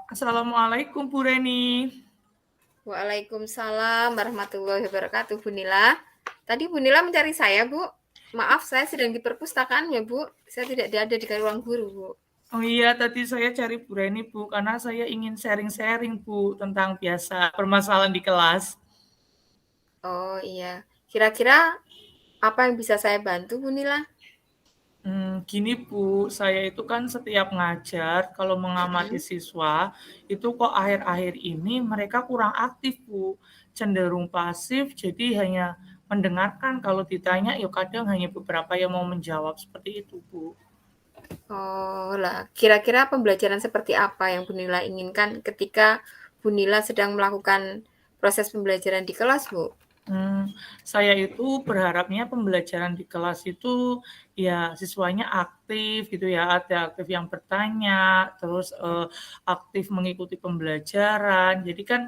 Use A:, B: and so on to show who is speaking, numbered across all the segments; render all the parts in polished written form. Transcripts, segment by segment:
A: Assalamualaikum Bu Reni.
B: Waalaikumsalam warahmatullahi wabarakatuh, Bu Nila. Tadi Bu Nila mencari saya, Bu. Maaf, saya sedang di perpustakaan ya, Bu. Saya tidak ada di ruang guru, Bu.
A: Oh iya, tadi saya cari Bu Reni Bu, karena saya ingin sharing-sharing Bu tentang biasa permasalahan di kelas.
B: Oh iya. Kira-kira apa yang bisa saya bantu, Bu Nila?
A: Gini Bu, saya itu kan setiap ngajar, kalau mengamati
B: Mm-mm.
A: siswa, itu kok akhir-akhir ini mereka kurang aktif Bu, cenderung pasif, jadi hanya mendengarkan, kalau ditanya ya kadang hanya beberapa yang mau menjawab, seperti itu Bu.
B: Oh lah, kira-kira pembelajaran seperti apa yang Bu Nila inginkan ketika Bu Nila sedang melakukan proses pembelajaran di kelas, Bu?
A: Saya itu berharapnya pembelajaran di kelas itu ya siswanya aktif gitu ya, ada aktif yang bertanya, terus aktif mengikuti pembelajaran. Jadi kan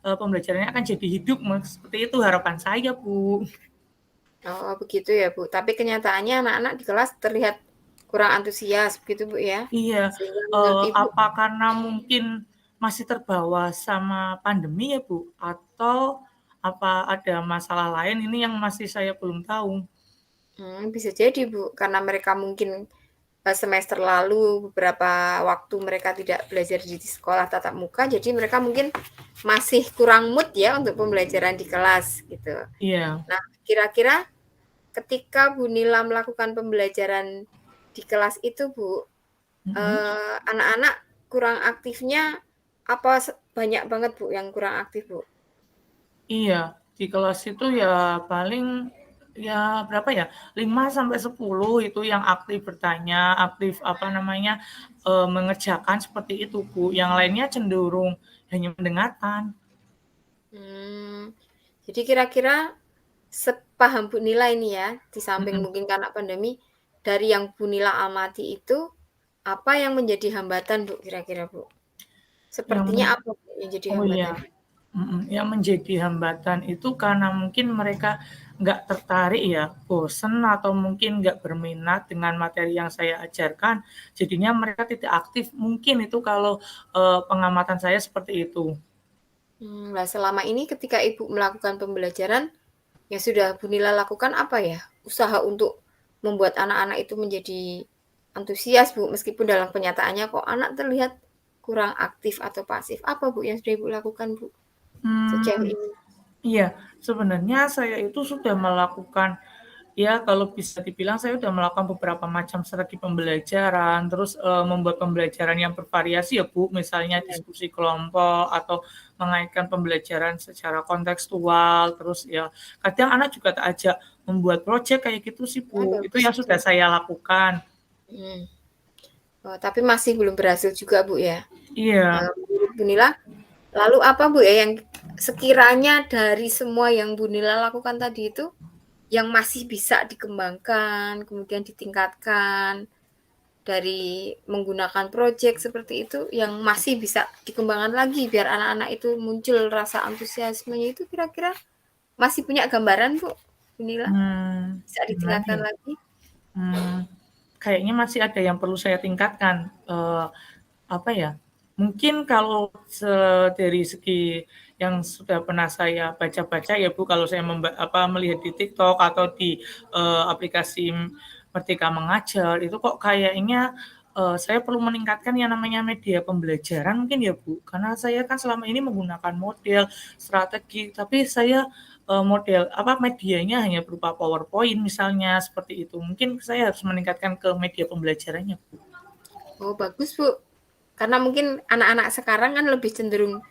A: pembelajarannya akan jadi hidup, seperti itu harapan saya, Bu.
B: Oh, begitu ya, Bu. Tapi kenyataannya anak-anak di kelas terlihat kurang antusias, begitu, Bu ya?
A: Iya,
B: Sehingga menurut Ibu,
A: apa karena mungkin masih terbawa sama pandemi ya, Bu? Atau apa ada masalah lain ini yang masih saya belum tahu?
B: Bisa jadi, Bu, karena mereka mungkin, semester lalu beberapa waktu mereka tidak belajar di sekolah tatap muka, jadi mereka mungkin masih kurang mood ya untuk pembelajaran di kelas, gitu.
A: Iya.
B: Nah, kira-kira ketika Bu Nila melakukan pembelajaran di kelas itu, Bu,
A: Mm-mm.
B: anak-anak kurang aktifnya apa banyak banget, Bu, yang kurang aktif, Bu?
A: Iya, di kelas itu ya paling ya berapa ya? 5 sampai 10 itu yang aktif bertanya, aktif apa namanya, mengerjakan seperti itu, Bu. Yang lainnya cenderung hanya mendengarkan.
B: Mmm, jadi kira-kira sepaham Bu Nila ini ya, di samping
A: Mhm.
B: mungkin karena pandemi, dari yang Bu Nila amati itu, apa yang menjadi hambatan, Bu, kira-kira, Bu?
A: Yang
B: Sepertinya
A: men
B: apa, Bu, yang jadi
A: oh
B: hambatan?
A: iya, yang menjadi hambatan itu karena mungkin mereka nggak tertarik ya, bosen atau mungkin nggak berminat dengan materi yang saya ajarkan, jadinya mereka tidak aktif, mungkin itu kalau, pengamatan saya seperti itu.
B: Lah selama ini ketika Ibu melakukan pembelajaran, yang sudah Bu Nila lakukan apa ya? Usaha untuk membuat anak-anak itu menjadi antusias, Bu, meskipun dalam kenyataannya kok anak terlihat kurang aktif atau pasif. Apa, Bu, yang sudah Ibu lakukan, Bu, sejauh
A: Mmm,
B: ini?
A: iya, sebenarnya saya itu sudah melakukan, ya kalau bisa dibilang saya sudah melakukan beberapa macam strategi pembelajaran, terus, membuat pembelajaran yang bervariasi ya, Bu, misalnya
B: Iya.
A: diskusi kelompok atau mengaitkan pembelajaran secara kontekstual, terus ya kadang anak juga tak ajak membuat proyek kayak gitu sih,
B: Ah,
A: Bu, itu
B: bagus
A: yang
B: itu.
A: sudah saya lakukan.
B: Mhm. Oh, tapi masih belum berhasil juga, Bu, ya?
A: Iya,
B: Menurut Bu Nila, lalu apa, Bu, ya, yang sekiranya dari semua yang Bu Nila lakukan tadi itu, yang masih bisa dikembangkan, kemudian ditingkatkan, dari menggunakan project seperti itu, yang masih bisa dikembangkan lagi biar anak-anak itu muncul rasa antusiasmenya itu kira-kira masih punya gambaran, Bu, Bu Nila? Bisa
A: gimana
B: ditingkatkan
A: ya,
B: lagi?
A: mmm, kayaknya masih ada yang perlu saya tingkatkan, apa ya, mungkin kalau dari segi yang sudah pernah saya baca-baca ya Bu, kalau saya melihat di TikTok atau di, aplikasi Merdeka Mengajar, itu kok kayaknya, saya perlu meningkatkan yang namanya media pembelajaran mungkin ya Bu, karena saya kan selama ini menggunakan model, strategi, tapi saya, medianya hanya berupa PowerPoint misalnya, seperti itu. Mungkin saya harus meningkatkan ke media pembelajarannya Bu.
B: Oh, bagus, Bu. Karena mungkin anak-anak sekarang kan lebih cenderung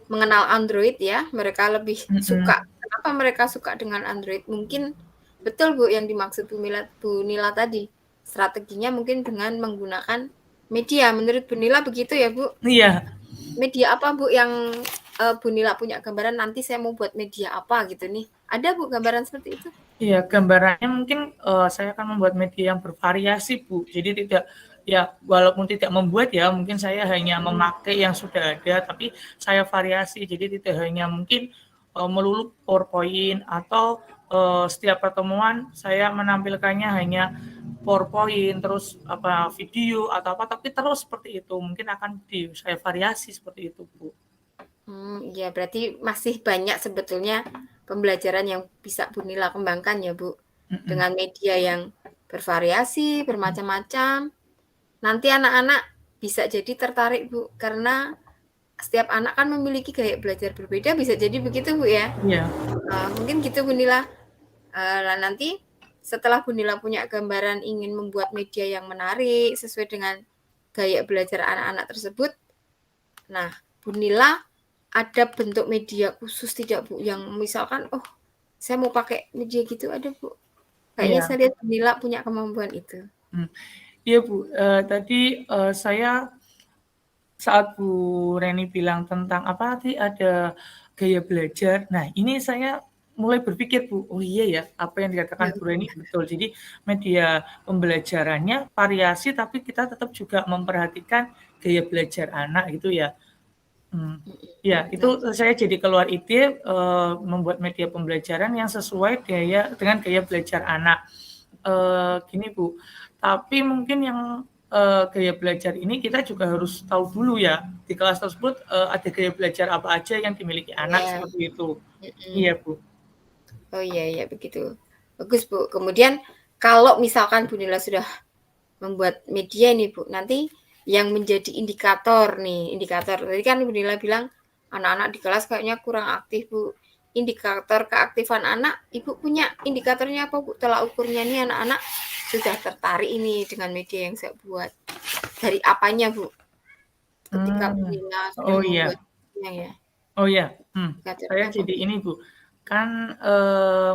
B: mengenal Android ya, mereka lebih
A: Mhm.
B: suka. Kenapa mereka suka dengan Android? Mungkin betul Bu yang dimaksud Bu Nila tadi. Strateginya mungkin dengan menggunakan media. Menurut Bu Nila begitu ya, Bu?
A: Iya.
B: Media apa Bu yang Bu Nila punya gambaran nanti saya mau buat media apa gitu nih? Ada Bu gambaran seperti itu?
A: Iya, gambarannya mungkin, saya akan membuat media yang bervariasi, Bu. Jadi tidak ya walaupun tidak membuat ya, mungkin saya hanya
B: Hmm.
A: memakai yang sudah ada, tapi saya variasi. Jadi tidak hanya mungkin, melulu PowerPoint atau, setiap pertemuan saya menampilkannya hanya PowerPoint, terus video atau apa, tapi terus seperti itu. Mungkin akan saya variasi seperti itu, Bu.
B: Iya, berarti masih banyak sebetulnya pembelajaran yang bisa Bu Nila kembangkan ya, Bu. Dengan media yang bervariasi, bermacam-macam. Nanti anak-anak bisa jadi tertarik, Bu, karena setiap anak kan memiliki gaya belajar berbeda, bisa jadi begitu, Bu, ya?
A: Iya.
B: Mungkin gitu, Bu Nila. Nanti setelah Bu Nila punya gambaran ingin membuat media yang menarik sesuai dengan gaya belajar anak-anak tersebut, nah, Bu Nila ada bentuk media khusus tidak, Bu? Yang misalkan, oh, saya mau pakai media gitu, ada, Bu? Kayaknya
A: Iya.
B: saya lihat Bu Nila punya kemampuan itu.
A: Iya, Bu. Tadi saya saat Bu Reni bilang tentang apa tadi ada gaya belajar. Nah, ini saya mulai berpikir, Bu, oh iya ya, apa yang dikatakan Bu Reni betul. Jadi media pembelajarannya variasi, tapi kita tetap juga memperhatikan gaya belajar anak gitu ya. Ya, itu saya jadi keluar ide membuat media pembelajaran yang sesuai dengan gaya belajar anak. Gini, Bu, tapi mungkin yang gaya belajar ini kita juga harus tahu dulu ya, di kelas tersebut ada gaya belajar apa aja yang dimiliki anak seperti itu. Iya, Bu.
B: Oh iya, begitu. Bagus, Bu. Kemudian kalau misalkan Bu Nila sudah membuat media nih, Bu, nanti yang menjadi indikator. Tadi kan Bu Nila bilang anak-anak di kelas kayaknya kurang aktif, Bu. Indikator keaktifan anak, Ibu punya indikatornya apa, Bu? Tolak ukurnya nih anak-anak sudah tertarik ini dengan media yang saya buat. Dari apanya, Bu? Ketika Bu Nila sudah membuatnya ya.
A: Oh iya, saya jadi ini, Bu, kan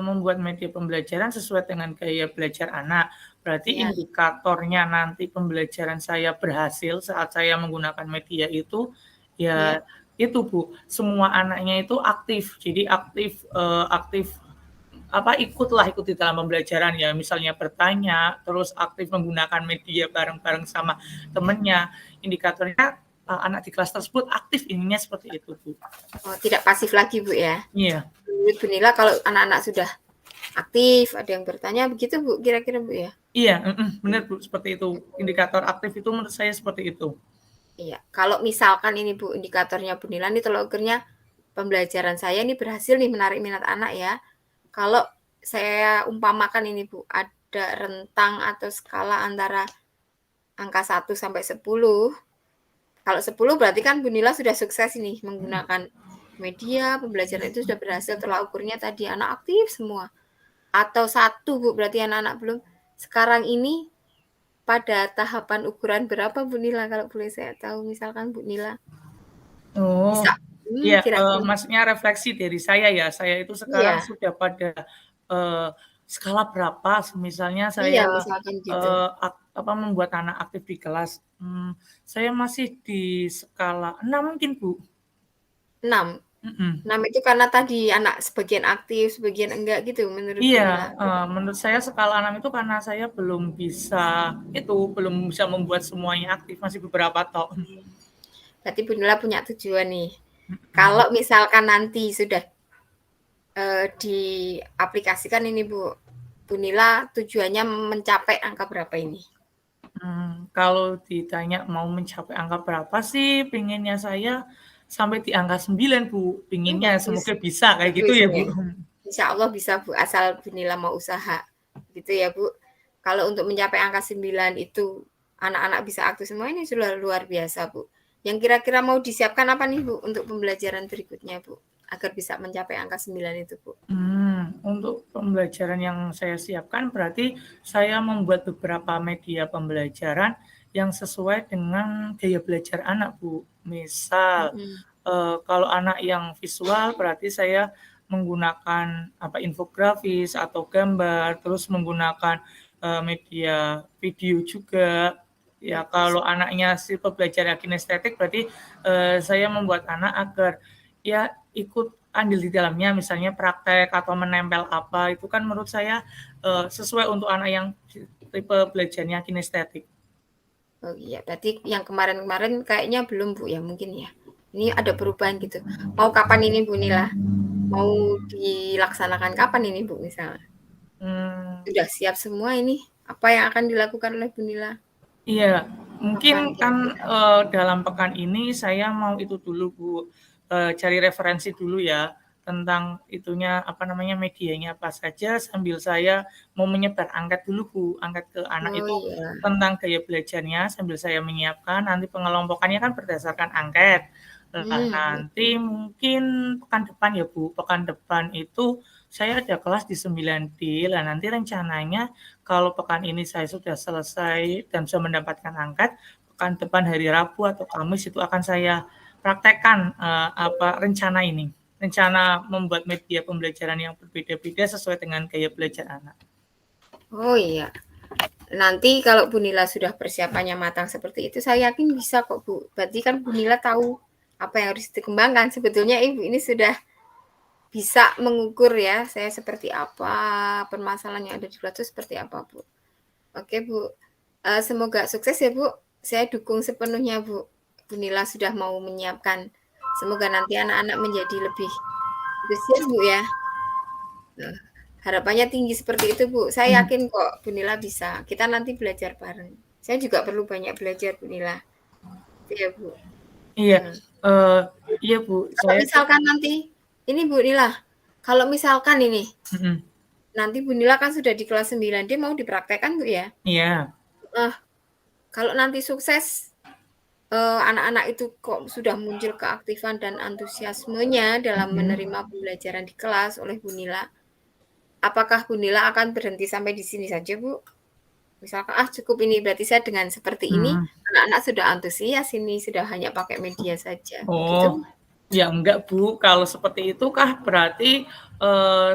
A: membuat media pembelajaran sesuai dengan gaya belajar anak. Berarti indikatornya nanti pembelajaran saya berhasil saat saya menggunakan media itu, ya itu, Bu, semua anaknya itu aktif. Jadi ikut di dalam pembelajaran ya, misalnya bertanya, terus aktif menggunakan media bareng-bareng sama temennya. Indikatornya anak di kelas tersebut aktif, ininya seperti itu, Bu.
B: Oh, tidak pasif lagi, Bu, ya?
A: Iya.
B: Menurut Bu Nila kalau anak-anak sudah aktif, ada yang bertanya, begitu, Bu, kira-kira, Bu, ya?
A: Iya, benar, Bu, seperti itu. Indikator aktif itu menurut saya seperti itu.
B: Iya, kalau misalkan ini, Bu, indikatornya Bu Nila nih tolak ukurnya pembelajaran saya ini berhasil nih menarik minat anak ya. Kalau saya umpamakan ini, Bu, ada rentang atau skala antara angka 1 sampai 10. Kalau 10 berarti kan Bu Nila sudah sukses ini menggunakan media pembelajaran itu sudah berhasil, tolak ukurnya tadi anak aktif semua. Atau 1, Bu, berarti anak-anak belum. Sekarang ini pada tahapan ukuran berapa, Bu Nila, kalau boleh saya tahu, misalkan Bu Nila?
A: Oh,
B: Bisa.
A: iya,
B: Kira-kira.
A: maksudnya refleksi dari saya ya. Saya itu sekarang sudah pada skala berapa? Misalnya saya
B: misalkan gitu.
A: membuat anak aktif di kelas. Saya masih di skala 6 mungkin, Bu.
B: 6. 6 itu karena tadi anak sebagian aktif, sebagian enggak gitu menurut Bu Nila?
A: Iya, menurut saya skala 6 itu karena saya belum bisa membuat semuanya aktif, masih beberapa tok.
B: Berarti Bu Nila punya tujuan nih. Kalau misalkan nanti sudah diaplikasikan ini, Bu Nila tujuannya mencapai angka berapa ini?
A: Kalau ditanya mau mencapai angka berapa sih, pengennya saya sampai di angka 9, Bu. Pengennya semoga bisa kayak gitu ya, Bu.
B: Insya Allah bisa, Bu, asal Bu Nila mau usaha. Gitu ya, Bu. Kalau untuk mencapai angka 9 itu anak-anak bisa aktif semua, ini sudah luar biasa, Bu. Yang kira-kira mau disiapkan apa nih, Bu, untuk pembelajaran berikutnya, Bu? Agar bisa mencapai angka 9 itu, Bu.
A: Untuk pembelajaran yang saya siapkan berarti saya membuat beberapa media pembelajaran yang sesuai dengan gaya belajar anak, Bu. Misal, kalau anak yang visual berarti saya menggunakan infografis atau gambar, terus menggunakan media video juga. Ya, kalau anaknya pembelajaran kinestetik berarti saya membuat anak agar ya ikut andil di dalamnya, misalnya praktek atau menempel apa, itu kan menurut saya sesuai untuk anak yang tipe belajarnya kinestetik.
B: Oh iya, berarti yang kemarin-kemarin kayaknya belum, Bu, ya mungkin ya. Ini ada perubahan gitu. Mau kapan ini, Bu Nila? Mau dilaksanakan kapan ini, Bu, misalnya? Sudah siap semua ini Apa yang akan dilakukan oleh Bu Nila?
A: Iya,
B: Kapan
A: mungkin kan,
B: kira-kira?
A: dalam pekan ini saya mau itu dulu, Bu, cari referensi dulu ya, tentang itunya, apa namanya, medianya apa saja, sambil saya mau menyebar angket dulu, Bu, angket ke anak
B: Oh,
A: itu
B: iya.
A: tentang gaya belajarnya, sambil saya menyiapkan, nanti pengelompokannya kan berdasarkan angket. Nah, nanti mungkin pekan depan ya, Bu, pekan depan itu saya ada kelas di 9D, lah nanti rencananya kalau pekan ini saya sudah selesai dan sudah mendapatkan angkat, pekan depan hari Rabu atau Kamis itu akan saya praktekkan rencana ini. Rencana membuat media pembelajaran yang berbeda-beda sesuai dengan gaya belajar anak.
B: Oh iya. Nanti kalau Bu Nila sudah persiapannya matang seperti itu, saya yakin bisa kok Bu. Berarti kan Bu Nila tahu apa yang harus dikembangkan. Sebetulnya Ibu ini sudah bisa mengukur ya, saya seperti apa, permasalahan yang ada di kelas itu seperti apa Bu. Oke Bu, semoga sukses ya Bu. Saya dukung sepenuhnya Bu. Bu Nila sudah mau menyiapkan. Semoga nanti anak-anak menjadi lebih antusias Bu ya. Nah, harapannya tinggi seperti itu Bu. Saya yakin kok Bu Nila bisa. Kita nanti belajar bareng. Saya juga perlu banyak belajar Bu Nila. Itu ya Bu.
A: Iya, iya Bu,
B: Kalau
A: saya
B: misalkan nanti, ini Bu Nila, kalau misalkan ini, nanti Bu Nila kan sudah di kelas 9, dia mau dipraktekkan Bu ya?
A: iya.
B: Kalau nanti sukses, anak-anak itu kok sudah muncul keaktifan dan antusiasmenya dalam menerima pembelajaran di kelas oleh Bu Nila, apakah Bu Nila akan berhenti sampai di sini saja Bu? Misalkan, cukup ini, berarti saya dengan seperti ini, anak-anak sudah antusias ini, sudah hanya pakai media saja, begitu?
A: Oh, ya enggak Bu, kalau seperti itu kah berarti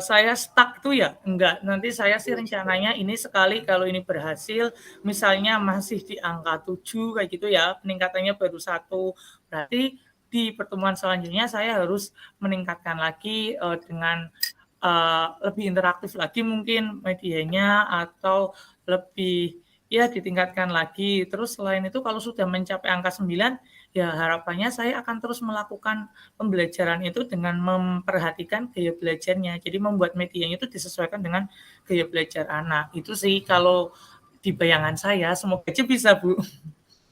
A: saya stuck tuh ya? Enggak, nanti saya sih rencananya ini sekali kalau ini berhasil, misalnya masih di angka 7 kayak gitu ya, peningkatannya baru 1, berarti di pertemuan selanjutnya saya harus meningkatkan lagi dengan lebih interaktif lagi mungkin medianya atau lebih ya ditingkatkan lagi. Terus selain itu kalau sudah mencapai angka 9, ya harapannya saya akan terus melakukan pembelajaran itu dengan memperhatikan gaya belajarnya. Jadi membuat medianya itu disesuaikan dengan gaya belajar anak. Itu sih kalau di bayangan saya, semoga aja bisa, Bu.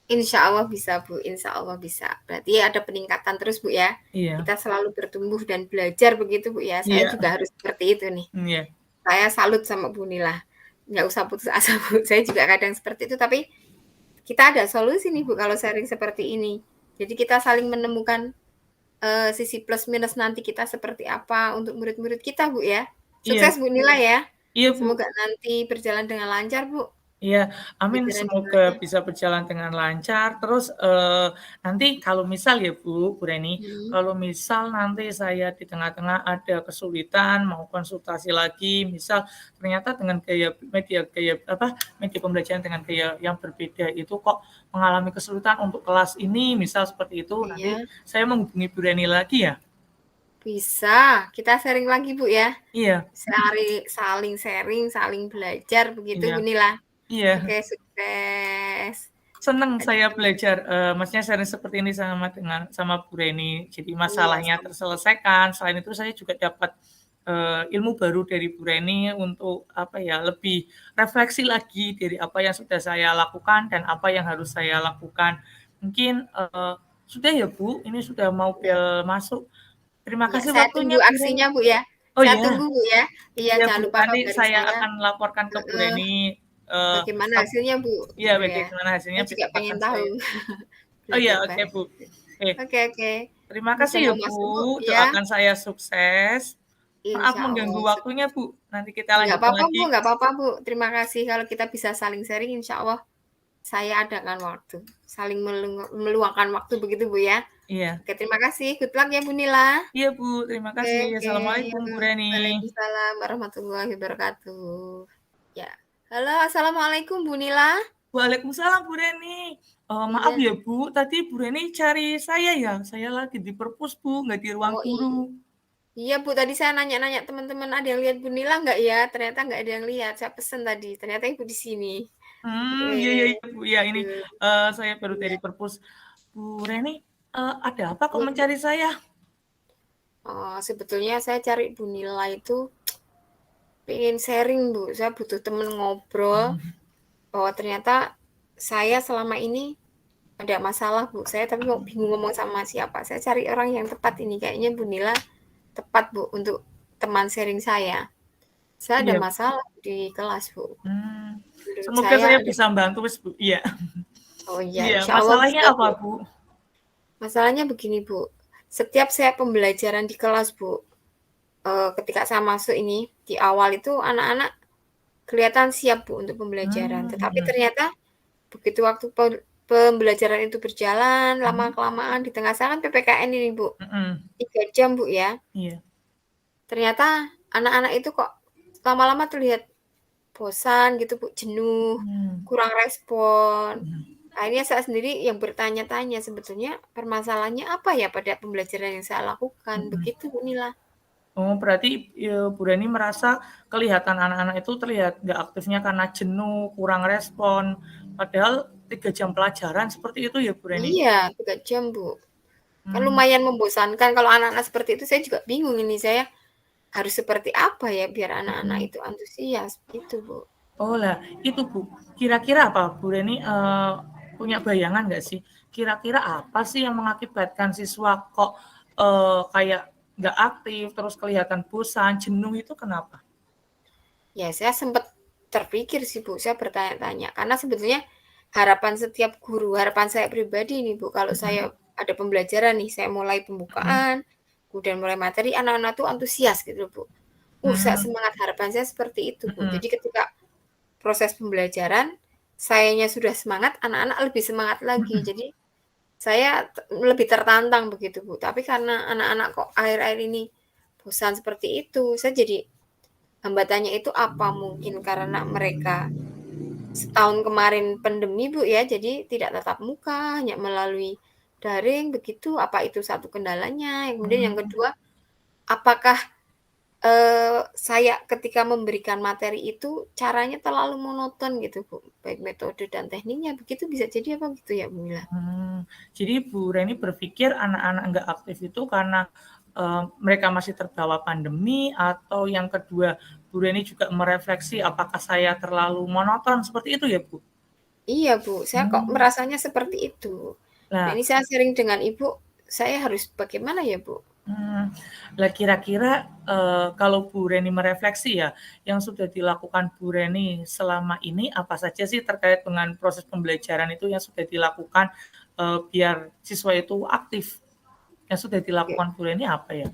B: Insya Allah bisa Bu, insya Allah bisa. Berarti ada peningkatan terus Bu ya.
A: Iya,
B: Kita selalu bertumbuh dan belajar begitu Bu ya. Saya
A: iya,
B: juga harus seperti itu nih.
A: iya,
B: Saya salut sama Bu Nila. Nggak usah putus asa Bu. Saya juga kadang seperti itu. Tapi kita ada solusi nih Bu kalau sharing seperti ini. Jadi kita saling menemukan sisi plus minus nanti kita seperti apa untuk murid-murid kita Bu ya.
A: iya,
B: Sukses Bu Nila ya.
A: iya, Bu.
B: Semoga nanti berjalan dengan lancar Bu.
A: Iya, amin.
B: Pelajaran di
A: Semoga
B: kelasnya.
A: bisa berjalan dengan lancar. Terus nanti kalau misal ya Bu Reni, kalau misal nanti saya di tengah-tengah ada kesulitan mau konsultasi lagi, misal ternyata dengan media pembelajaran dengan gaya yang berbeda itu kok mengalami kesulitan untuk kelas ini, misal seperti itu, nanti
B: Iya.
A: saya menghubungi Bu Reni lagi ya.
B: Bisa, kita sharing lagi Bu ya.
A: Iya,
B: Saling sharing, saling belajar begitu
A: iya,
B: Bu Nila.
A: iya.
B: Oke, sukses.
A: Senang
B: Aduh,
A: saya belajar, maksudnya sharing seperti ini sama Bu Reni. Jadi
B: iya
A: masalahnya
B: sama.
A: terselesaikan, selain itu saya juga dapat, ilmu baru dari Bu Reni untuk, lebih refleksi lagi dari apa yang sudah saya lakukan dan apa yang harus saya lakukan. Mungkin, sudah ya Bu, ini sudah mau
B: Ya,
A: bel masuk. Terima
B: ya,
A: kasih
B: saya tunggu
A: waktunya Bu Reni.
B: aksinya Bu ya.
A: Oh
B: Saya
A: iya?
B: tunggu Bu ya. Iya,
A: Iya
B: jangan
A: Bu,
B: lupa
A: nanti
B: kabari
A: saya
B: saya.
A: akan laporkan ke Bu Reni,
B: Bagaimana
A: kap
B: hasilnya Bu,
A: iya,
B: gitu ya.
A: bagaimana
B: Saya
A: hasilnya
B: juga
A: besok
B: pengen
A: akan
B: tahu.
A: saya oh iya,
B: Belajar
A: oke
B: bareng.
A: Bu. Oke,
B: Oke, oke.
A: terima
B: Ini
A: kasih
B: sudah
A: ya
B: mau masuk Bu
A: Bu,
B: ya.
A: doakan saya sukses. Maaf
B: Insya
A: mengganggu
B: Allah.
A: waktunya Bu, nanti kita
B: Nggak
A: lanjutkan
B: apa-apa Bu,
A: lagi.
B: nggak apa-apa Bu. Terima kasih kalau kita bisa saling sharing, insya Allah saya adakan waktu. Saling meluangkan waktu begitu Bu ya.
A: Iya.
B: Oke, terima kasih. Good luck ya Bu Nila.
A: Iya Bu, terima
B: Oke,
A: kasih.
B: oke.
A: Assalamualaikum Bu
B: Yuk.
A: Reni.
B: Waalaikumsalam warahmatullahi wabarakatuh. Ya. Halo, Assalamualaikum Bu Nila.
A: Waalaikumsalam Bu Reni. Maaf
B: Iya.
A: ya Bu, tadi Bu Reni cari saya ya? Saya lagi di perpus Bu, nggak di ruang
B: Oh
A: guru.
B: iya Bu, tadi saya nanya-nanya teman-teman ada yang lihat Bu Nila nggak ya? Ternyata nggak ada yang lihat. Saya pesen tadi. Ternyata Ibu di sini. Oke.
A: Iya iya iya Bu, iya ini,
B: Gitu.
A: saya baru
B: Iya.
A: dari perpus. Bu Reni, ada apa kok
B: Iya, Bu.
A: mencari saya?
B: Sebetulnya saya cari Bu Nila itu pengen sharing Bu. Saya butuh temen ngobrol bahwa ternyata saya selama ini ada masalah, Bu. Saya tapi bingung ngomong sama siapa. Saya cari orang yang tepat ini. Kayaknya Bu Nila tepat, Bu, untuk teman sharing saya. Saya ada
A: Iya.
B: masalah di kelas, Bu. Menurut
A: Semoga
B: saya
A: saya
B: ada.
A: bisa bantu, Wes, Bu. Iya.
B: Oh iya,
A: Iya,
B: insya Allah
A: masalahnya
B: bisa,
A: apa,
B: Bu.
A: Bu?
B: Masalahnya begini, Bu. Setiap saya pembelajaran di kelas, Bu, ketika saya masuk ini, di awal itu anak-anak kelihatan siap, Bu, untuk pembelajaran. Tetapi
A: Mhm.
B: ternyata begitu waktu pembelajaran itu berjalan,
A: Mhm.
B: lama-kelamaan di tengah sana kan PPKN ini, Bu.
A: Mhm.
B: 3 jam, Bu, ya.
A: Iya.
B: Ternyata anak-anak itu kok lama-lama terlihat bosan gitu, Bu, jenuh,
A: Mhm.
B: kurang respon.
A: Mhm.
B: Akhirnya saya sendiri yang bertanya-tanya, sebetulnya permasalahannya apa ya pada pembelajaran yang saya lakukan,
A: Mhm.
B: begitu, Bu Nila.
A: Oh, berarti, Bu Reni merasa kelihatan anak-anak itu terlihat nggak aktifnya karena jenuh, kurang respon, padahal 3 jam pelajaran seperti itu ya, Bu Reni?
B: Iya, 3 jam, Bu. Kan
A: Mmm.
B: lumayan membosankan kalau anak-anak seperti itu, saya juga bingung ini, saya harus seperti apa ya biar anak-anak
A: Mhm.
B: itu antusias, gitu, Bu.
A: Oh lah, itu Bu, kira-kira apa Bu Reni punya bayangan nggak sih? Kira-kira apa sih yang mengakibatkan siswa kok kayak nggak aktif, terus kelihatan bosan, jenuh itu kenapa?
B: Ya, saya sempat terpikir sih, Bu, saya bertanya-tanya. Karena sebetulnya harapan setiap guru, harapan saya pribadi nih, Bu, kalau
A: Mhm.
B: saya ada pembelajaran nih, saya mulai
A: Mhm.
B: pembukaan, kemudian mulai materi, anak-anak tuh antusias gitu loh, Bu. Saya
A: Mmm.
B: semangat, harapan saya seperti itu, Bu.
A: Mhm.
B: Jadi ketika proses pembelajaran, sayanya sudah semangat, anak-anak lebih semangat lagi.
A: Mhm.
B: Jadi saya lebih tertantang begitu, Bu. Tapi karena anak-anak kok akhir-akhir ini bosan seperti itu, saya jadi hambatannya itu apa? Mungkin karena mereka setahun kemarin pandemi, Bu, ya, jadi tidak tatap muka, hanya melalui daring begitu, apa itu satu kendalanya? Kemudian yang
A: Mmm.
B: kedua, apakah saya ketika memberikan materi itu caranya terlalu monoton gitu, Bu, baik metode dan tekniknya, begitu bisa jadi apa gitu ya, Bu Mila?
A: Jadi Bu Reni berpikir anak-anak nggak aktif itu karena, mereka masih terbawa pandemi atau yang kedua Bu Reni juga merefleksi apakah saya terlalu monoton, seperti itu ya, Bu?
B: Iya, Bu, saya kok
A: Mmm.
B: merasanya seperti itu. Nah,
A: Nah,
B: ini saya sharing dengan Ibu, saya harus bagaimana ya, Bu?
A: Mmm, lah kira-kira, kalau Bu Reni merefleksi ya, yang sudah dilakukan Bu Reni selama ini apa saja sih terkait dengan proses pembelajaran itu yang sudah dilakukan, biar siswa itu aktif? Yang sudah
B: Oke.
A: dilakukan Bu Reni apa ya?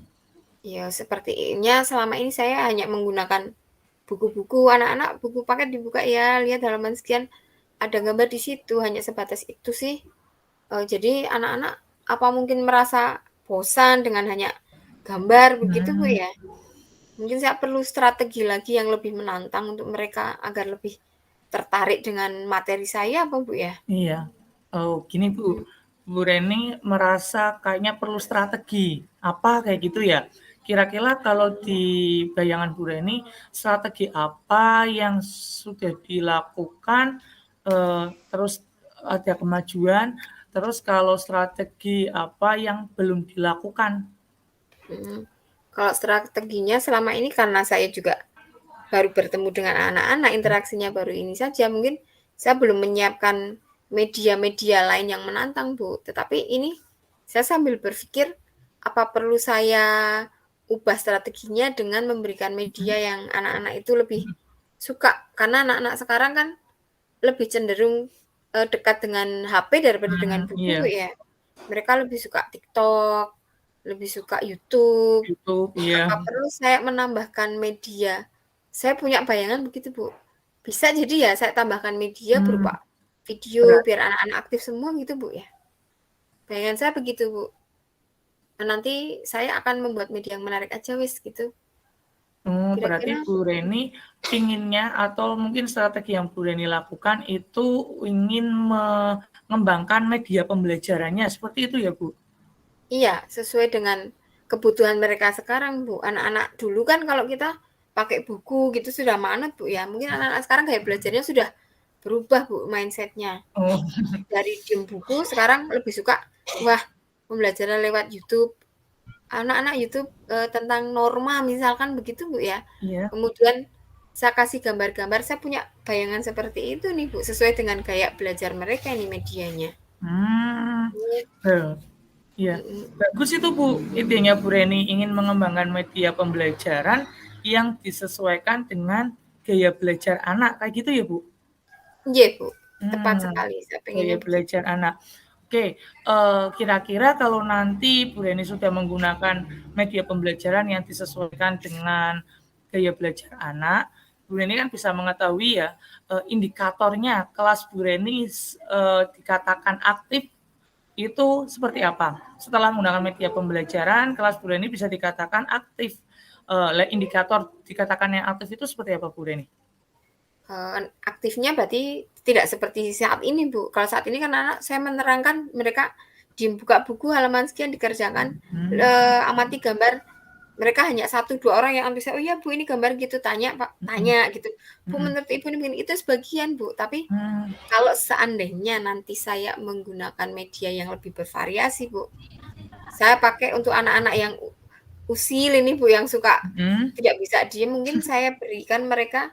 B: Ya, sepertinya selama ini saya hanya menggunakan buku-buku anak-anak, buku paket dibuka ya, lihat halaman sekian, ada gambar di situ, hanya sebatas itu sih. Jadi anak-anak apa mungkin merasa bosan dengan hanya gambar begitu, Bu,
A: Mmm.
B: ya? Mungkin saya perlu strategi lagi yang lebih menantang untuk mereka agar lebih tertarik dengan materi saya apa, Bu, ya?
A: Iya. Oh, gini Bu,
B: Mhm.
A: Bu Reni merasa kayaknya perlu strategi, apa kayak gitu ya? Kira-kira kalau di bayangan Bu Reni, strategi apa yang sudah dilakukan, terus ada kemajuan, terus kalau strategi apa yang belum dilakukan?
B: Mhm. Kalau strateginya selama ini karena saya juga baru bertemu dengan anak-anak, interaksinya baru ini saja, mungkin saya belum menyiapkan media-media lain yang menantang, Bu. Tetapi ini saya sambil berpikir, apa perlu saya ubah strateginya dengan memberikan media
A: Mhm.
B: yang anak-anak itu lebih suka. Karena anak-anak sekarang kan lebih cenderung, dekat dengan HP daripada dengan buku,
A: Iya,
B: Bu, ya. Mereka lebih suka TikTok, lebih suka YouTube.
A: YouTube, iya.
B: Apa perlu saya menambahkan media? Saya punya bayangan begitu, Bu. Bisa jadi ya saya tambahkan media
A: Mmm,
B: berupa video
A: berat
B: biar anak-anak aktif semua gitu, Bu, ya? Bayangan saya begitu, Bu. Nanti saya akan membuat media yang menarik aja wis gitu.
A: Berarti
B: Kira-kira
A: Bu Reni inginnya atau mungkin strategi yang Bu Reni lakukan itu ingin mengembangkan media pembelajarannya, seperti itu ya, Bu?
B: iya, sesuai dengan kebutuhan mereka sekarang, Bu. Anak-anak dulu kan kalau kita pakai buku gitu sudah manut, Bu, ya. Mungkin anak-anak sekarang gaya belajarnya sudah berubah, Bu, mindset-nya.
A: Oh,
B: Dari diem buku sekarang lebih suka, wah, pembelajaran lewat YouTube. Anak-anak YouTube, tentang norma misalkan begitu, Bu, ya.
A: iya.
B: Kemudian saya kasih gambar-gambar, saya punya bayangan seperti itu nih Bu, sesuai dengan gaya belajar mereka nih medianya.
A: Hmm,
B: Iya.
A: iya.
B: Mhm.
A: Bagus itu Bu, idenya Bu Reni ingin mengembangkan media pembelajaran yang disesuaikan dengan gaya belajar anak, kayak gitu ya Bu?
B: Iya Bu, tepat
A: Hmm,
B: sekali, saya
A: gaya
B: pengennya begitu.
A: belajar anak. Oke, kira-kira kalau nanti Bu Reni sudah menggunakan media pembelajaran yang disesuaikan dengan gaya belajar anak, Bu Reni kan bisa mengetahui ya, indikatornya kelas Bu Reni dikatakan aktif itu seperti apa. Setelah menggunakan media pembelajaran, kelas Bu Reni bisa dikatakan aktif. Indikator dikatakan yang aktif itu seperti apa Bu Reni?
B: Aktifnya berarti tidak seperti saat ini Bu. Kalau saat ini kan anak saya menerangkan mereka dibuka buku halaman sekian dikerjakan, amati gambar, mereka hanya 1, 2 orang yang antusias, "Oh iya Bu ini gambar gitu," tanya Pak,
A: Mhm,
B: tanya gitu, "Bu
A: mhm,
B: menurut Ibu ini begini," itu sebagian Bu, tapi
A: hmm,
B: kalau seandainya nanti saya menggunakan media yang lebih bervariasi Bu, saya pakai untuk anak-anak yang usil ini Bu, yang suka
A: mhm,
B: tidak bisa diem, mungkin saya berikan mereka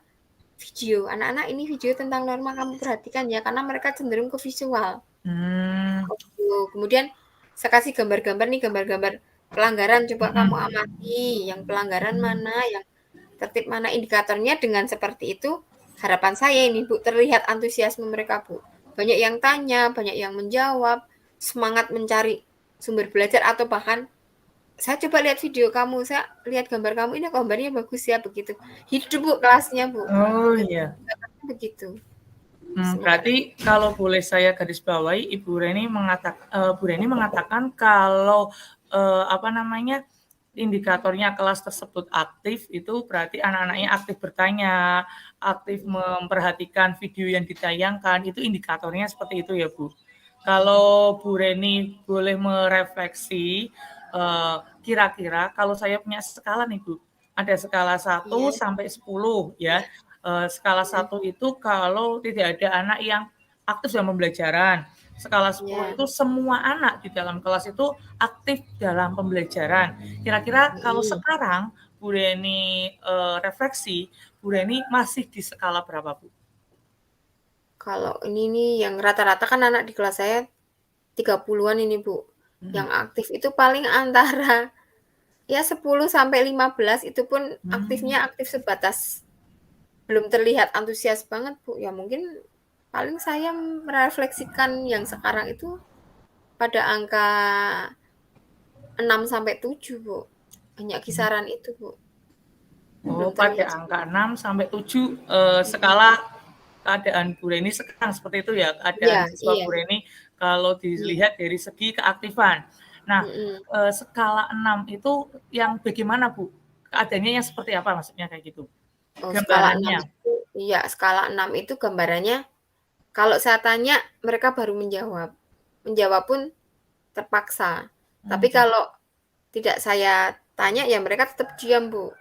B: video, "Anak-anak ini video tentang norma kamu perhatikan ya," karena mereka cenderung ke visual.
A: hmm,
B: Kemudian saya kasih gambar-gambar nih, gambar-gambar pelanggaran, coba kamu
A: mhm,
B: amati, yang pelanggaran
A: mhm.
B: mana, yang tertib mana, indikatornya dengan seperti itu, harapan saya ini Bu, terlihat antusiasme mereka Bu. Banyak yang tanya, banyak yang menjawab, semangat mencari sumber belajar atau bahkan, "Saya coba lihat video kamu, saya lihat gambar kamu, ini gambarnya bagus ya," begitu. Hidup Bu kelasnya Bu,
A: Oh
B: dan
A: iya.
B: pendekatannya begitu, seperti
A: Berarti kalau boleh saya garis bawahi, Bu Reni mengatakan kalau apa namanya indikatornya kelas tersebut aktif itu berarti anak-anaknya aktif bertanya, aktif memperhatikan video yang ditayangkan, itu indikatornya seperti itu ya Bu. Kalau Bu Reni boleh merefleksi, kira-kira kalau saya punya skala nih Bu, ada skala satu
B: iya,
A: sampai 10 ya. Skala
B: mhm,
A: satu itu kalau tidak ada anak yang aktif dalam pembelajaran. Skala 10
B: iya,
A: itu semua anak di dalam kelas itu aktif dalam pembelajaran. Kira-kira kalau
B: mhm.
A: sekarang Bu Reni refleksi, Bu Reni masih di skala berapa Bu?
B: Kalau ini nih yang rata-rata kan anak di kelas saya 30-an ini, Bu.
A: Mhm.
B: Yang aktif itu paling antara ya 10 sampai 15 itu pun aktifnya
A: Hmm.
B: aktif sebatas belum terlihat antusias banget, Bu. Ya mungkin paling saya merefleksikan yang sekarang itu pada angka 6 sampai 7, Bu. Hanya kisaran itu, Bu.
A: Oh,
B: Belum
A: pada
B: terlihat
A: angka
B: signifikan.
A: 6 sampai 7
B: Mhm.
A: skala keadaan Bu Reni sekarang seperti itu ya,
B: Iya
A: keadaan siswa
B: iya
A: Bu Reni kalau
B: iya.
A: dilihat dari segi keaktifan. Nah,
B: Mhm.
A: skala 6 itu yang bagaimana Bu? Keadaannya yang seperti apa maksudnya kayak gitu?
B: Oh, skala 6
A: Gambarannya?
B: itu iya, skala 6 itu gambarannya kalau saya tanya mereka baru menjawab. Menjawab pun terpaksa. Tapi
A: Mmm,
B: kalau tidak saya tanya ya mereka tetap diam, Bu.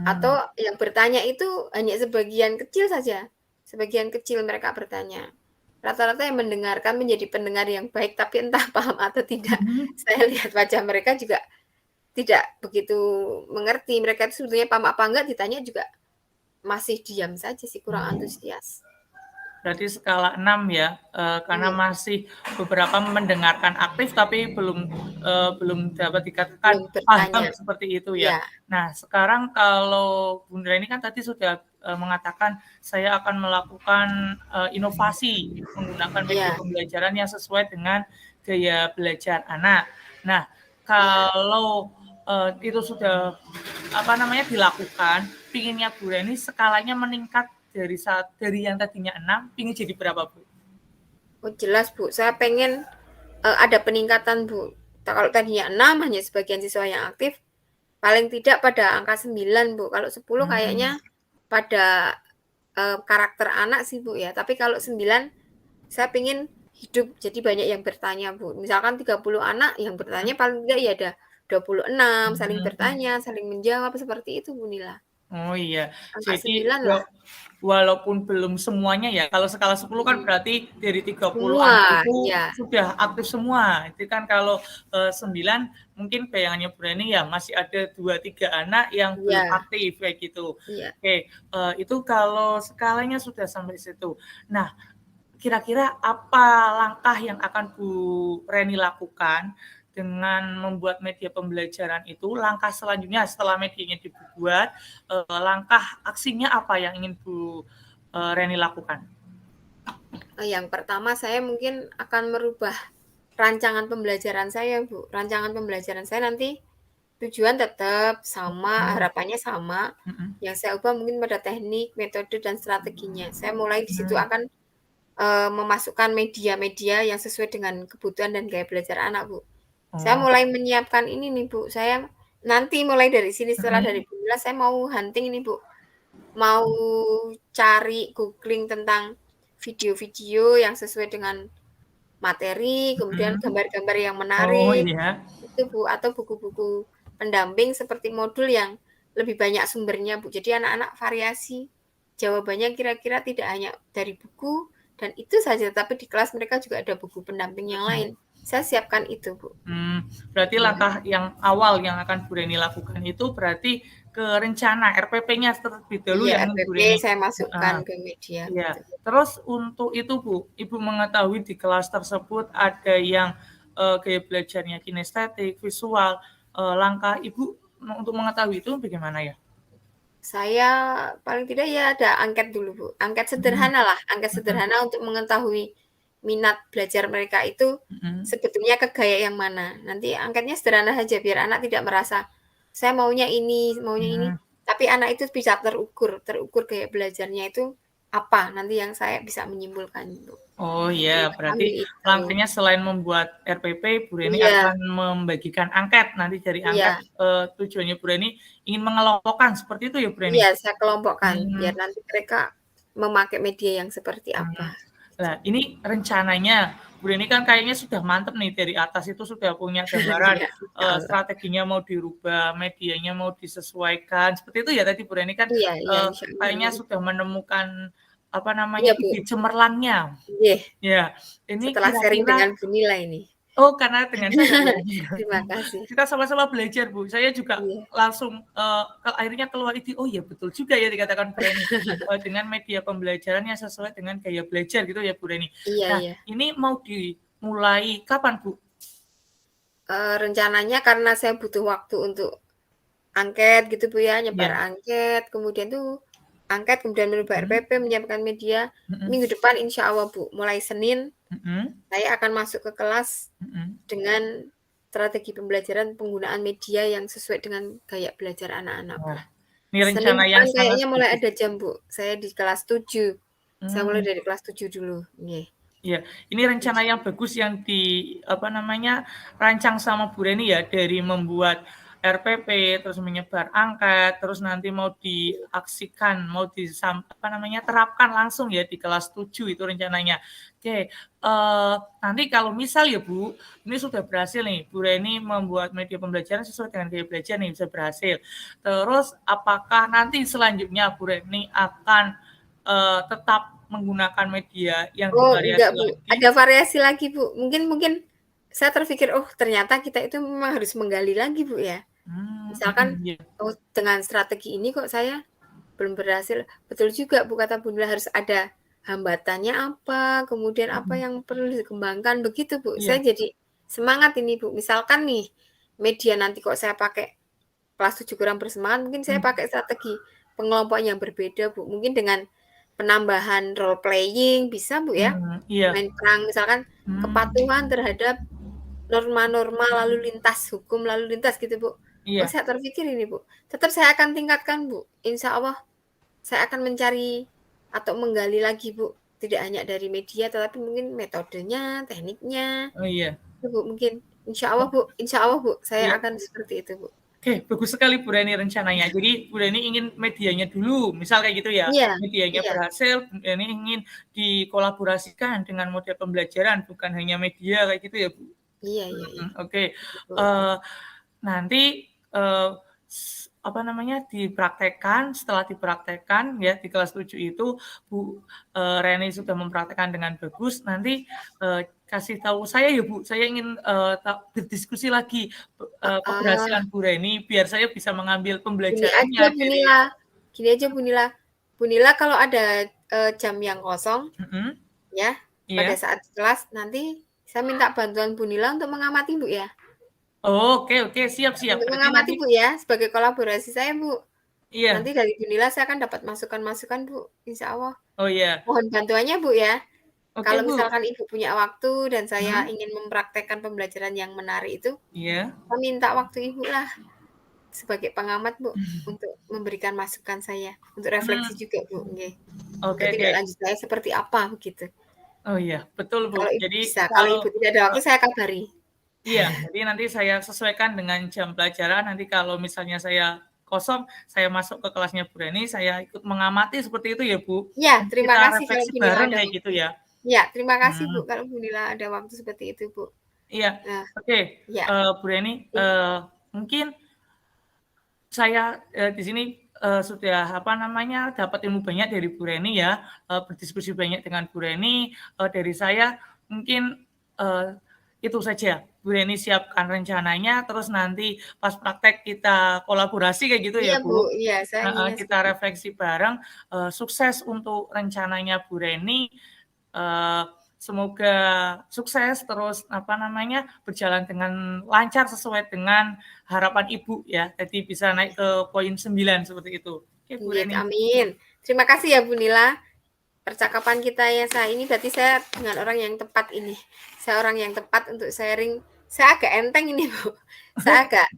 B: Atau
A: mmm,
B: yang bertanya itu hanya sebagian kecil saja. Sebagian kecil mereka bertanya. Rata-rata yang mendengarkan menjadi pendengar yang baik, tapi entah paham atau tidak.
A: mhm.
B: Saya lihat wajah mereka juga tidak begitu mengerti. Mereka itu sebetulnya paham apa enggak ditanya juga masih diam saja sih, kurang antusias.
A: Berarti skala 6 ya, karena
B: Iya,
A: masih beberapa mendengarkan aktif tapi belum dapat dikatakan
B: belum bertanya.
A: paham seperti itu ya.
B: Iya
A: Nah, sekarang kalau Bunda ini kan tadi sudah, mengatakan saya akan melakukan, inovasi menggunakan media
B: iya
A: pembelajaran yang sesuai dengan gaya belajar anak. Nah,
B: iya.
A: kalau, itu sudah apa namanya, dilakukan, pinginnya Bu Reni skalanya meningkat dari yang tadinya 6 pingin jadi berapa, Bu?
B: Oh jelas, Bu. Saya pengen, ada peningkatan, Bu. Kalau tadinya 6 hanya sebagian siswa yang aktif, paling tidak pada angka 9 Bu. Kalau 10
A: Mmm,
B: kayaknya pada, karakter anak sih, Bu, ya. Tapi kalau 9 saya pengen hidup, jadi banyak yang bertanya, Bu. Misalkan 30 anak yang bertanya paling tidak ya ada 26 saling
A: mhm.
B: bertanya, saling menjawab, seperti itu, Bu Nila.
A: Oh iya,
B: Angka
A: jadi
B: 9 lah.
A: walaupun belum semuanya ya, kalau skala 10 kan berarti dari 30 anak
B: Semua,
A: itu
B: iya.
A: sudah aktif semua. Itu kan kalau 9 mungkin bayangannya Bu Reni ya masih ada 2, 3 anak yang belum
B: Iya.
A: aktif kayak gitu.
B: Iya.
A: Oke, itu kalau skalanya sudah sampai situ. Nah, kira-kira apa langkah yang akan Bu Reni lakukan dengan membuat media pembelajaran itu? Langkah selanjutnya setelah medianya dibuat, langkah aksinya apa yang ingin Bu Reni lakukan?
B: Yang pertama saya mungkin akan merubah rancangan pembelajaran saya, Bu. Rancangan pembelajaran saya nanti tujuan tetap sama,
A: Mhm.
B: harapannya sama.
A: Mhm.
B: Yang saya ubah mungkin pada teknik, metode, dan strateginya. Saya mulai di situ
A: Mhm.
B: akan memasukkan media-media yang sesuai dengan kebutuhan dan gaya belajar anak, Bu. Saya
A: Oh.
B: mulai menyiapkan ini nih, Bu. Saya nanti mulai dari sini setelah dari
A: Mhm.
B: bulan saya mau hunting ini, Bu. Mau cari googling tentang video-video yang sesuai dengan materi, kemudian
A: Mhm.
B: gambar-gambar yang
A: Oh
B: menarik,
A: iya.
B: itu Bu, atau buku-buku pendamping seperti modul yang lebih banyak sumbernya, Bu. Jadi anak-anak variasi jawabannya kira-kira tidak hanya dari buku dan itu saja, tapi di kelas mereka juga ada buku pendamping yang lain. Saya siapkan itu, Bu.
A: Berarti
B: Iya.
A: langkah yang awal yang akan Bu Reni lakukan itu berarti ke rencana RPP-nya terlebih dahulu
B: Iya,
A: yang ingin Bu
B: RPP
A: Reni
B: saya masukkan
A: heeh.
B: ke media,
A: Iya,
B: gitu.
A: terus untuk itu Bu, Ibu mengetahui di kelas tersebut ada yang gaya belajarnya kinestetik, visual, langkah Ibu untuk mengetahui itu bagaimana ya?
B: Saya paling tidak ya ada angket dulu, Bu. Angket
A: Mhm.
B: sederhana lah, angket
A: Mhm.
B: sederhana untuk mengetahui minat belajar mereka itu
A: Mhm.
B: sebetulnya ke gaya yang mana. Nanti angketnya sederhana saja biar anak tidak merasa, saya maunya ini,
A: Mmm.
B: tapi anak itu bisa terukur gaya belajarnya itu apa, nanti yang saya bisa menyimpulkan, Bu.
A: Oh
B: Yang
A: iya,
B: pertama
A: berarti
B: itu.
A: langkahnya selain membuat RPP, Bu Reni
B: Iya,
A: akan membagikan angket. Nanti dari angket,
B: iya,
A: tujuannya Bu Reni ingin mengelompokkan, seperti itu ya Bu Reni?
B: iya, saya kelompokkan biar
A: Mmm.
B: nanti mereka memakai media yang seperti apa,
A: Mmm.
B: gitu.
A: Nah, ini rencananya Bu Reni kan kayaknya sudah mantep nih dari atas itu sudah punya gambaran,
B: Iya, insyaallah.
A: strateginya mau dirubah, medianya mau disesuaikan, seperti itu ya tadi Bu Reni kan,
B: Iya, iya, insyaallah,
A: kayaknya
B: amin.
A: sudah menemukan, apa namanya,
B: Iya, Bu.
A: ide cemerlangnya.
B: Nggih,
A: Ya, ini
B: setelah sharing
A: kira-kira
B: dengan Bu Nila ini.
A: oh, karena dengan saya ya?
B: Terima kasih.
A: Kita sama-sama belajar, Bu. Saya juga
B: Iya.
A: langsung, akhirnya keluar ide, "Oh ya betul juga ya," dikatakan Bu Reni, dengan media pembelajaran yang sesuai dengan gaya belajar gitu ya, Bu Reni.
B: Iya,
A: Nah,
B: iya.
A: ini mau dimulai kapan, Bu?
B: Rencananya karena saya butuh waktu untuk angket gitu, Bu, ya, nyebar
A: Iya.
B: angket, kemudian tuh angket, kemudian merubah
A: Mhm.
B: RPP, menyiapkan media.
A: Mhm.
B: Minggu depan insyaallah, Bu, mulai Senin,
A: Mhm.
B: saya akan masuk ke kelas
A: Mhm.
B: dengan strategi pembelajaran penggunaan media yang sesuai dengan gaya belajar anak-anak, Bu.
A: Wah, ini
B: Senin
A: rencana
B: depan
A: yang sangat
B: kayaknya mulai
A: bagus.
B: ada jam, Bu. Saya di kelas 7. Saya mulai
A: Mmm.
B: dari kelas 7 dulu, nggih.
A: Iya, ini rencana yang bagus yang apa namanya, rancang sama Bu Reni ya, dari membuat RPP, terus menyebar angket, terus nanti mau diaksikan, mau apa namanya, terapkan langsung ya di kelas 7 itu rencananya. Oke, nanti kalau misal ya Bu, ini sudah berhasil nih, Bu Reni membuat media pembelajaran sesuai dengan gaya belajar nih, bisa berhasil. Terus apakah nanti selanjutnya Bu Reni akan, tetap menggunakan media yang
B: Oh,
A: bervariasi
B: enggak, Bu.
A: lagi?
B: Ada variasi lagi, Bu. Mungkin saya terpikir, oh ternyata kita itu memang harus menggali lagi, Bu, ya. Misalkan,
A: Iya.
B: oh dengan strategi ini kok saya belum berhasil. Betul juga, Bu, kata Bunda, harus ada hambatannya apa, kemudian apa
A: Mhm.
B: yang perlu dikembangkan, begitu, Bu.
A: Iya.
B: Saya jadi semangat ini, Bu. Misalkan nih, media nanti kok saya pakai kelas 7 kurang bersemangat, mungkin saya
A: Mmm.
B: pakai strategi pengelompokan yang berbeda, Bu. Mungkin dengan penambahan role playing bisa, Bu, ya.
A: Iya.
B: Main perang misalkan kepatuhan
A: Mmm.
B: terhadap norma-norma lalu lintas, hukum lalu lintas gitu, Bu. Oh,
A: Iya.
B: saya terpikir ini, Bu. Tetap saya akan tingkatkan, Bu. Insya Allah saya akan mencari atau menggali lagi, Bu. Tidak hanya dari media, tetapi mungkin metodenya, tekniknya,
A: Oh, iya.
B: itu, Bu, mungkin. Insya Allah, Bu, saya
A: Iya.
B: akan seperti itu, Bu.
A: Oke, bagus sekali Bu Reni rencananya. Jadi Bu Reni ingin medianya dulu, misal kayak gitu ya,
B: Iya,
A: medianya
B: iya,
A: berhasil, Bu Reni ingin dikolaborasikan dengan model pembelajaran, bukan hanya media kayak gitu ya, Bu?
B: iya, iya, iya.
A: Oke,
B: Betul, betul.
A: nanti, apa namanya, dipraktekkan, setelah dipraktekkan ya di kelas 7 itu Bu Reni sudah mempraktekkan dengan bagus, nanti kasih tahu saya ya Bu, saya ingin berdiskusi lagi
B: Heeh.
A: keberhasilan Bu Reni biar saya bisa mengambil
B: Gini aja
A: pembelajarannya
B: Bu
A: dari
B: Nila, gini aja Bu Nila. Bu Nila kalau ada jam yang kosong,
A: mhm,
B: ya, pada
A: iya.
B: saat kelas nanti saya minta bantuan Bu Nila untuk mengamati Bu ya.
A: Oh, oke, siap.
B: Untuk
A: Berarti nanti
B: mengamati Bu ya, sebagai kolaborasi saya Bu.
A: iya.
B: Nanti dari Bu Nila saya akan dapat masukan-masukan Bu, insya Allah.
A: Oh iya.
B: Mohon bantuannya Bu ya.
A: Oke,
B: Kalau
A: Bu.
B: misalkan Ibu punya waktu dan saya
A: Mhm,
B: ingin mempraktekkan pembelajaran yang menarik itu,
A: iya.
B: saya minta waktu Ibu lah sebagai pengamat Bu, untuk memberikan masukan saya, untuk refleksi
A: Mmm,
B: juga Bu, nggih.
A: oke.
B: Tindak lanjut saya seperti apa begitu.
A: Oh iya, betul Bu.
B: Kalau Ibu
A: Jadi
B: bisa, kalau
A: kalau
B: Ibu tidak ada waktu saya kabari.
A: iya, jadi nanti saya sesuaikan dengan jam pelajaran, nanti kalau misalnya saya kosong, saya masuk ke kelasnya Bu Reni, saya ikut mengamati seperti itu ya Bu?
B: Ya,
A: Nanti
B: terima
A: kita
B: kasih kalau
A: refleksi
B: Bu Nila
A: bareng
B: ada
A: kayak gitu
B: waktu.
A: ya?
B: Ya, terima kasih
A: Hmm,
B: Bu kalau Bu Nila ada waktu seperti itu Bu.
A: iya.
B: Nah,
A: Oke,
B: ya,
A: Bu Reni, mungkin saya, di sini, sudah apa namanya, dapat ilmu banyak dari Bu Reni ya, berdiskusi banyak dengan Bu Reni, dari saya mungkin, itu saja. Bu Reni siapkan rencananya, terus nanti pas praktek kita kolaborasi kayak gitu
B: iya
A: ya
B: Bu,
A: Bu?
B: iya saya
A: Heeh,
B: inginnya
A: kita
B: seperti itu.
A: refleksi bareng, sukses untuk rencananya Bu Reni, eee, semoga sukses terus apa namanya, berjalan dengan lancar sesuai dengan harapan Ibu ya, jadi bisa naik ke poin 9 seperti itu. Oke Bu
B: Nggih,
A: Reni.
B: amin. Terima kasih ya Bu Nila. Percakapan kita yang saya ini berarti saya dengan orang yang tepat ini. Saya orang yang tepat untuk sharing. Saya agak enteng ini Bu. Saya agak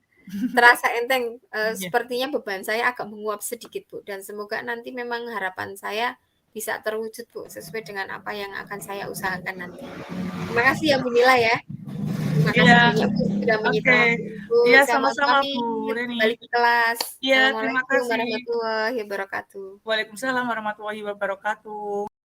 B: terasa enteng,
A: Iya.
B: sepertinya beban saya agak menguap sedikit Bu, dan semoga nanti memang harapan saya bisa terwujud Bu, sesuai dengan apa yang akan saya usahakan nanti. Terima kasih ya Bu Nila ya. Terima
A: Iya,
B: kasih banyak Bu, sudah
A: oke.
B: menyita waktu Ibu.
A: Iya,
B: Saya mohon
A: sama-sama Bu
B: pamit,
A: Reni.
B: kembali ke kelas.
A: Iya, terima
B: Assalamualaikum
A: kasih.
B: warahmatullahi wabarakatuh.
A: Waalaikumsalam warahmatullahi wabarakatuh.